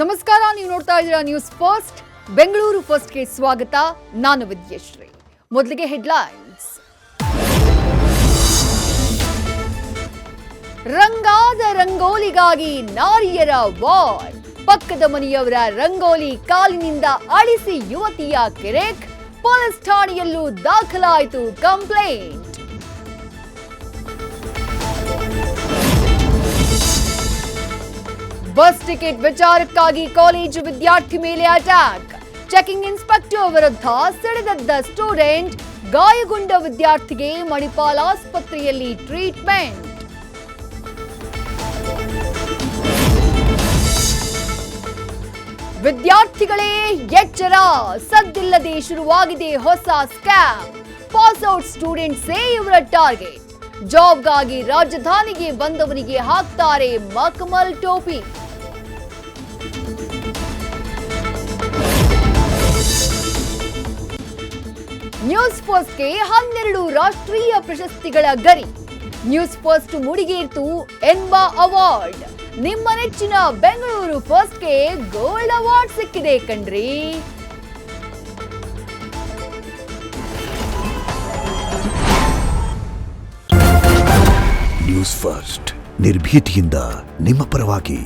ನಮಸ್ಕಾರ, ನೀವು ನೋಡ್ತಾ ಇದ್ದೀರಾ ನ್ಯೂಸ್ ಫಸ್ಟ್. ಬೆಂಗಳೂರು ಫಸ್ಟ್ಗೆ ಸ್ವಾಗತ. ನಾನು ವಿದ್ಯಶ್ರೀ. ಮೊದಲಿಗೆ ಹೆಡ್ಲೈನ್ಸ್. ರಂಗಾದ ರಂಗೋಲಿಗಾಗಿ ನಾರಿಯರ ವಾರ್. ಪಕ್ಕದ ಮನೆಯವರ ರಂಗೋಲಿ ಕಾಲಿನಿಂದ ಅಳಿಸಿ ಯುವತಿಯ ಕಿರೆಕ್. ಪೊಲೀಸ್ ಠಾಣೆಯಲ್ಲೂ ದಾಖಲಾಯಿತು ಕಂಪ್ಲೇಂಟ್. ಬಸ್ ಟಿಕೆಟ್ ವಿಚಾರಕ್ಕಾಗಿ ಕಾಲೇಜು ವಿದ್ಯಾರ್ಥಿ ಮೇಲೆ ಅಟ್ಯಾಕ್. ಚೆಕಿಂಗ್ ಇನ್ಸ್ಪೆಕ್ಟರ್ ವಿರುದ್ಧ ಸಿಡಿದೆದ್ದ ಸ್ಟೂಡೆಂಟ್. ಗಾಯಗೊಂಡ ವಿದ್ಯಾರ್ಥಿಗೆ ಮಣಿಪಾಲ್ ಆಸ್ಪತ್ರೆಯಲ್ಲಿ ಟ್ರೀಟ್ಮೆಂಟ್. ವಿದ್ಯಾರ್ಥಿಗಳೇ ಎಚ್ಚರ, ಸದ್ದಿಲ್ಲದೆ ಶುರುವಾಗಿದೆ ಹೊಸ ಸ್ಕ್ಯಾಮ್. ಪಾಸ್ ಔಟ್ ಸ್ಟೂಡೆಂಟ್ಸೇ ಇವರ ಟಾರ್ಗೆಟ್. ಜಾಬ್ಗಾಗಿ ರಾಜಧಾನಿಗೆ ಬಂದವನಿಗೆ ಹಾಕ್ತಾರೆ ಮಖಮಲ್ ಟೋಪಿ. ನ್ಯೂಸ್ ಫಸ್ಟ್ಗೆ 12 ರಾಷ್ಟ್ರೀಯ ಪ್ರಶಸ್ತಿಗಳ ಗರಿ. ನ್ಯೂಸ್ ಫಸ್ಟ್ ಮುಡಿಗೇರ್ತು ಎನ್ಬಾ ಅವಾರ್ಡ್. ನಿಮ್ಮ ನೆಚ್ಚಿನ ಬೆಂಗಳೂರು ಫಸ್ಟ್ಗೆ ಗೋಲ್ಡ್ ಅವಾರ್ಡ್ ಸಿಕ್ಕಿದೆ ಕಣ್ರಿ. ನ್ಯೂಸ್ ಫಸ್ಟ್ ನಿರ್ಭೀತಿಯಿಂದ ನಿಮ್ಮ ಪರವಾಗಿ.